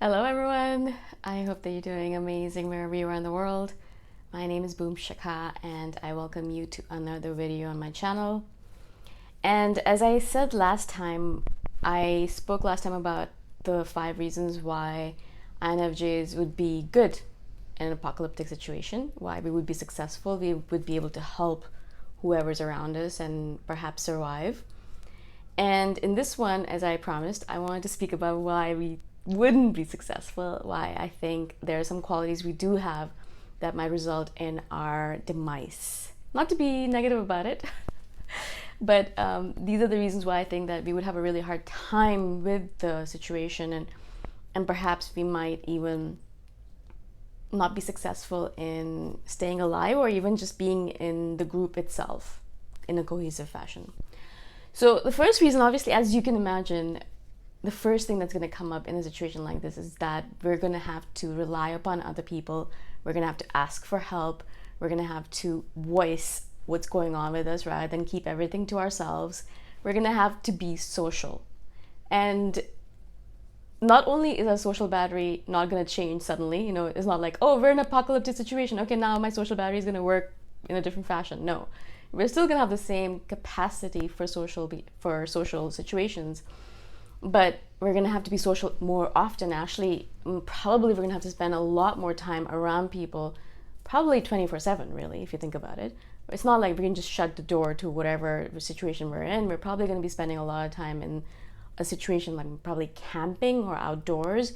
Hello everyone, I hope that you're doing amazing wherever you are in the world. My name is Shikha and I welcome you to another video on my channel. And as I said last time, I spoke last time about the 5 reasons why INFJs would be good in an apocalyptic situation, why we would be successful, we would be able to help whoever's around us and perhaps survive. And in this one, as I promised, I wanted to speak about why we wouldn't be successful, why I think there are some qualities we do have that might result in our demise. Not to be negative about it, but these are the reasons why I think that we would have a really hard time with the situation, and perhaps we might even not be successful in staying alive or even just being in the group itself in a cohesive fashion. So the first reason, obviously, as you can imagine, the first thing that's going to come up in a situation like this is that we're going to have to rely upon other people. We're going to have to ask for help. We're going to have to voice what's going on with us rather than keep everything to ourselves. We're going to have to be social. And not only is our social battery not going to change suddenly, it's not like, oh, we're in an apocalyptic situation. Okay, now my social battery is going to work in a different fashion. No, we're still going to have the same capacity for social situations. But we're going to have to be social more often. Actually, probably we're going to have to spend a lot more time around people, probably 24/7, really, if you think about it. It's not like we can just shut the door to whatever situation we're in. We're probably going to be spending a lot of time in a situation like probably camping or outdoors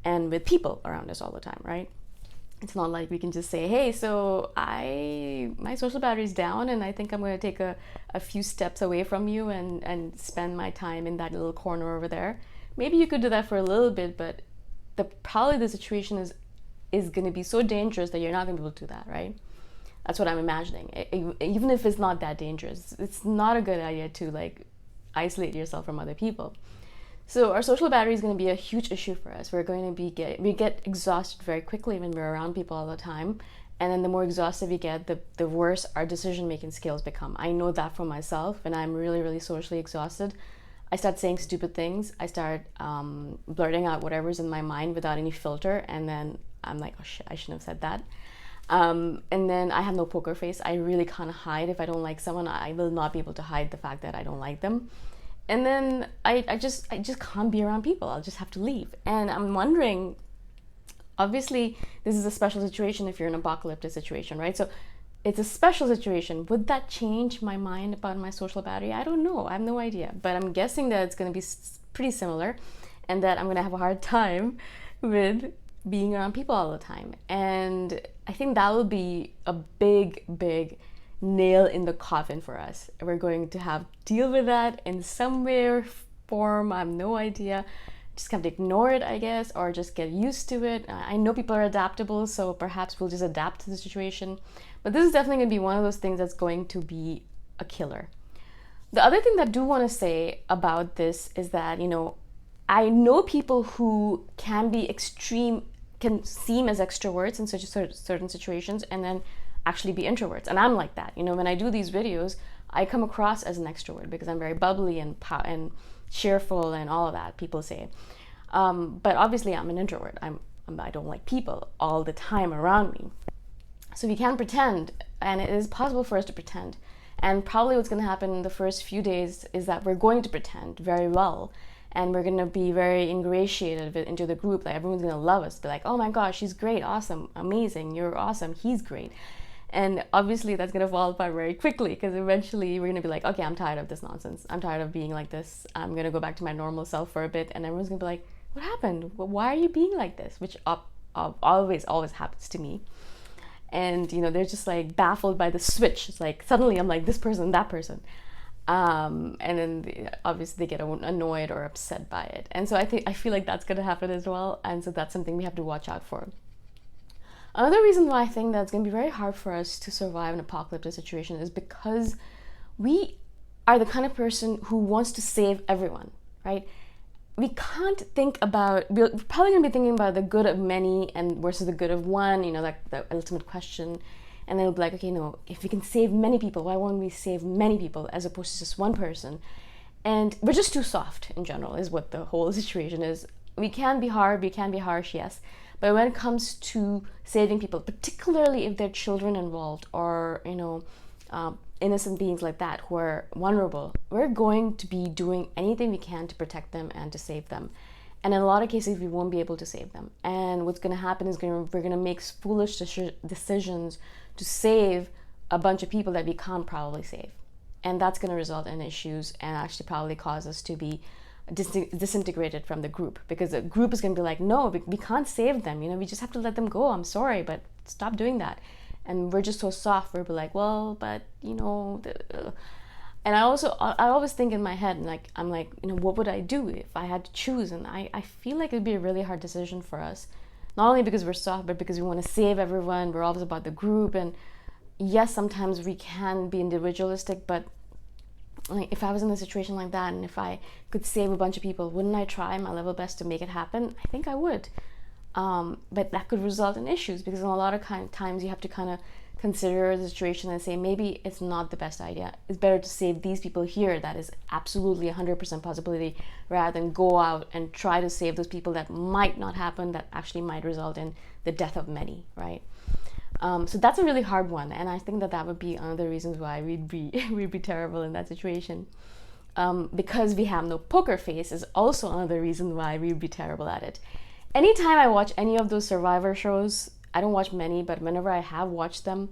and with people around us all the time, right? It's not like we can just say, hey, so my social battery's down and I think I'm going to take a few steps away from you and spend my time in that little corner over there. Maybe you could do that for a little bit, but probably the situation is going to be so dangerous that you're not going to be able to do that, right? That's what I'm imagining. Even if it's not that dangerous, it's not a good idea to like isolate yourself from other people. So our social battery is going to be a huge issue for us. We're going to we get exhausted very quickly when we're around people all the time. And then the more exhausted we get, the worse our decision-making skills become. I know that for myself. When I'm really, really socially exhausted, I start saying stupid things. I start blurting out whatever's in my mind without any filter. And then I'm like, oh shit, I shouldn't have said that. And then I have no poker face. I really can't hide. If I don't like someone, I will not be able to hide the fact that I don't like them. And then I just can't be around people. I'll just have to leave. And I'm wondering, obviously, this is a special situation if you're in an apocalyptic situation, right? So it's a special situation. Would that change my mind about my social battery? I don't know. I have no idea. But I'm guessing that it's going to be pretty similar and that I'm going to have a hard time with being around people all the time. And I think that will be a big, big nail in the coffin for us. We're going to have to deal with that in some way or form. I have no idea. Just have to ignore it, I guess, or just get used to it. I know people are adaptable, so perhaps we'll just adapt to the situation. But this is definitely going to be one of those things that's going to be a killer. The other thing that I do want to say about this is that, I know people who can seem as extroverts in certain situations and then actually be introverts, and I'm like that. When I do these videos, I come across as an extrovert because I'm very bubbly and cheerful and all of that, people say. But obviously I'm an introvert. I don't like people all the time around me. So we can pretend, and it is possible for us to pretend. And probably what's going to happen in the first few days is that we're going to pretend very well, and we're going to be very ingratiated into the group. Like everyone's going to love us, be like, oh my gosh, she's great, awesome, amazing, you're awesome, he's great. And obviously that's going to fall apart very quickly because eventually we're going to be like, okay, I'm tired of this nonsense. I'm tired of being like this. I'm going to go back to my normal self for a bit. And everyone's going to be like, what happened? Why are you being like this? Which always happens to me. And, they're just like baffled by the switch. It's like suddenly I'm like this person, that person. And then obviously they get annoyed or upset by it. And so I feel like that's going to happen as well. And so that's something we have to watch out for. Another reason why I think that it's going to be very hard for us to survive an apocalyptic situation is because we are the kind of person who wants to save everyone, right? We can't think about, we're probably going to be thinking about the good of many and versus the good of one, like the ultimate question. And then it'll be like, okay, no, if we can save many people, why won't we save many people as opposed to just one person? And we're just too soft in general is what the whole situation is. we can be hard, we can be harsh, yes. But when it comes to saving people, particularly if there are children involved or, innocent beings like that who are vulnerable, we're going to be doing anything we can to protect them and to save them. And in a lot of cases, we won't be able to save them. And what's going to happen is we're going to make foolish decisions to save a bunch of people that we can't probably save. And that's going to result in issues and actually probably cause us to be disintegrated from the group, because the group is going to be like, no, we can't save them. We just have to let them go. I'm sorry, but stop doing that. And we're just so soft. We're like, well, but and I always think in my head, like, I'm like, what would I do if I had to choose? And I feel like it'd be a really hard decision for us, not only because we're soft, but because we want to save everyone. We're always about the group. And yes, sometimes we can be individualistic, but like, if I was in a situation like that and if I could save a bunch of people, wouldn't I try my level best to make it happen? I think I would. But that could result in issues, because in a lot of times you have to kind of consider the situation and say, maybe it's not the best idea. It's better to save these people here. That is absolutely 100% possibility, rather than go out and try to save those people that might not happen, that actually might result in the death of many, right? So that's a really hard one, and I think that would be one of the reasons why we'd be terrible in that situation. Because we have no poker face is also another reason why we'd be terrible at it. Anytime I watch any of those survivor shows, I don't watch many, but whenever I have watched them,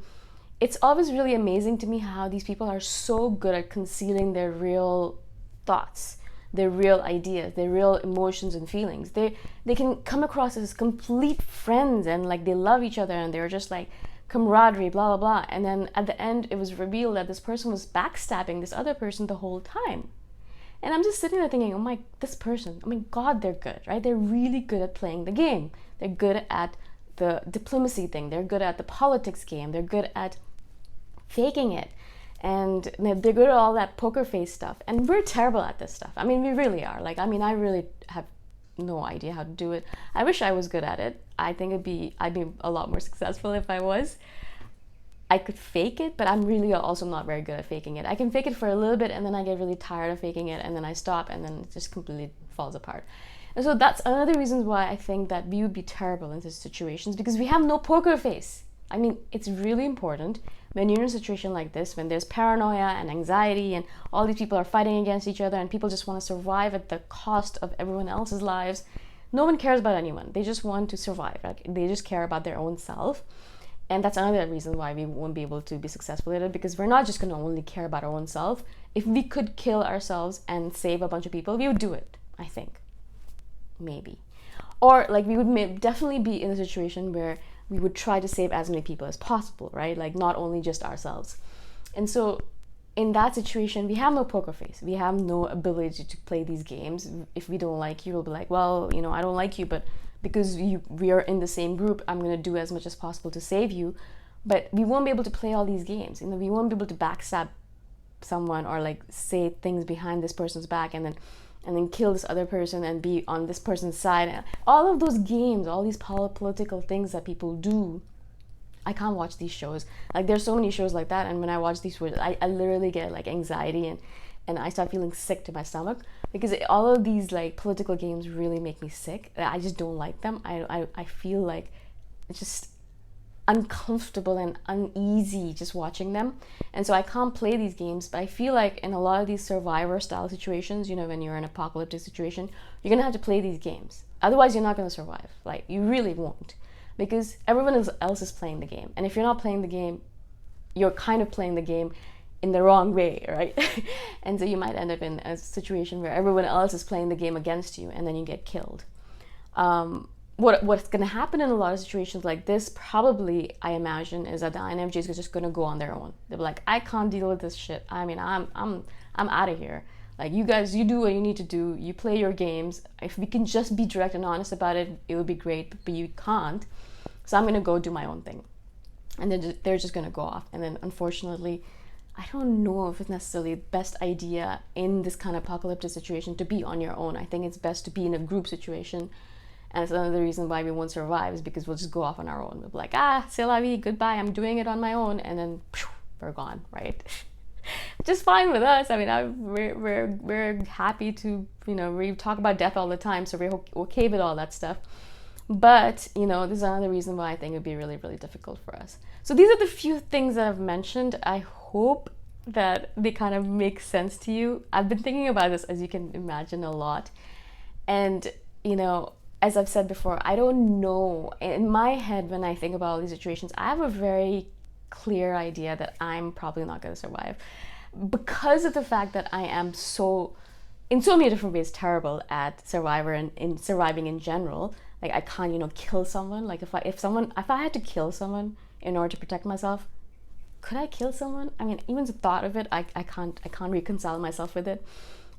it's always really amazing to me how these people are so good at concealing their real thoughts, their real ideas, their real emotions and feelings. They can come across as complete friends and like they love each other and they're just like camaraderie, blah, blah, blah. And then at the end, it was revealed that this person was backstabbing this other person the whole time. And I'm just sitting there thinking, oh my God, they're good, right? They're really good at playing the game. They're good at the diplomacy thing. They're good at the politics game. They're good at faking it. And they're good at all that poker face stuff. And we're terrible at this stuff. We really are. I really have no idea how to do it. I wish I was good at it. I think I'd be a lot more successful if I was. I could fake it, but I'm really also not very good at faking it. I can fake it for a little bit and then I get really tired of faking it and then I stop and then it just completely falls apart. And so that's another reason why I think that we would be terrible in these situations, because we have no poker face. It's really important when you're in a situation like this, when there's paranoia and anxiety and all these people are fighting against each other and people just want to survive at the cost of everyone else's lives. No one cares about anyone. They just want to survive. They just care about their own self. And that's another reason why we won't be able to be successful at it, because we're not just going to only care about our own self. If we could kill ourselves and save a bunch of people, we would do it, I think. Maybe. Or we would definitely be in a situation where we would try to save as many people as possible, right? Not only just ourselves. And so in that situation, we have no poker face. We have no ability to play these games. If we don't like you, we'll be like, well, I don't like you, but because we are in the same group, I'm going to do as much as possible to save you. But we won't be able to play all these games. We won't be able to backstab someone or say things behind this person's back and then kill this other person and be on this person's side. All of those games, all these political things that people do, I can't watch these shows. There's so many shows like that, and when I watch these shows, I literally get anxiety and I start feeling sick to my stomach, because all of these political games really make me sick. I just don't like them. I feel like it's just uncomfortable and uneasy just watching them. And so I can't play these games, but I feel like in a lot of these survivor style situations, when you're in an apocalyptic situation, you're gonna have to play these games. Otherwise you're not gonna survive. You really won't, because everyone else is playing the game. And if you're not playing the game, you're kind of playing the game in the wrong way, right? And so you might end up in a situation where everyone else is playing the game against you and then you get killed. What's going to happen in a lot of situations like this, probably, I imagine, is that the INFJs are just going to go on their own. They'll be like, I can't deal with this shit. I'm out of here. You guys, you do what you need to do. You play your games. If we can just be direct and honest about it, it would be great, but you can't. So I'm going to go do my own thing. And then they're just going to go off. And then, unfortunately, I don't know if it's necessarily the best idea in this kind of apocalyptic situation to be on your own. I think it's best to be in a group situation. And it's another reason why we won't survive, is because we'll just go off on our own. We'll be like, c'est la vie, goodbye, I'm doing it on my own. And then we're gone, right? Just fine with us. I mean, we're happy to, we talk about death all the time, so we're okay with all that stuff. But, this is another reason why I think it would be really, really difficult for us. So these are the few things that I've mentioned. I hope that they kind of make sense to you. I've been thinking about this, as you can imagine, a lot. And, as I've said before, I don't know. In my head, when I think about all these situations, I have a very clear idea that I'm probably not going to survive, because of the fact that I am in so many different ways, terrible at surviving in general. Like, I can't, kill someone. Like, if I had to kill someone in order to protect myself, could I kill someone? I mean, even the thought of it, I can't reconcile myself with it.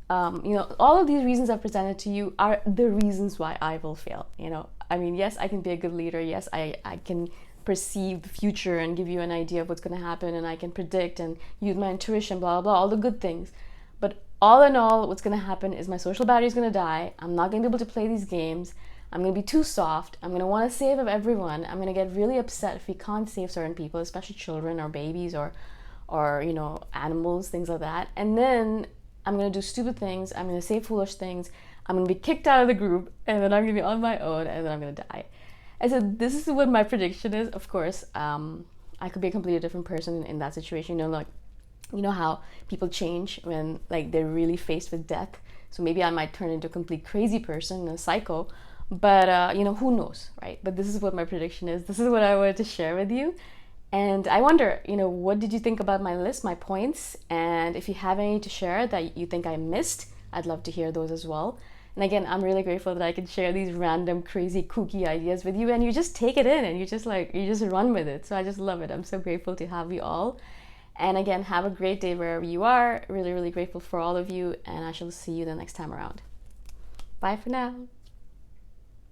All of these reasons I've presented to you are the reasons why I will fail. I mean, yes, I can be a good leader. Yes, I can perceive the future and give you an idea of what's going to happen, and I can predict and use my intuition, blah, blah, blah, all the good things. But all in all, what's going to happen is my social battery is going to die. I'm not going to be able to play these games. I'm going to be too soft. I'm going to want to save everyone. I'm going to get really upset if we can't save certain people, especially children or babies or animals, things like that. And then I'm going to do stupid things. I'm going to say foolish things. I'm going to be kicked out of the group, and then I'm going to be on my own, and then I'm going to die. And so this is what my prediction is. Of course, I could be a completely different person in that situation. How people change when they're really faced with death. So maybe I might turn into a complete crazy person, a psycho. But who knows, right? But this is what my prediction is. This is what I wanted to share with you. And I wonder, what did you think about my list, my points? And if you have any to share that you think I missed, I'd love to hear those as well. And again, I'm really grateful that I can share these random, crazy, kooky ideas with you, and you just take it in and you just run with it. So I just love it. I'm so grateful to have you all. And again, have a great day wherever you are. Really, really grateful for all of you, and I shall see you the next time around. Bye for now.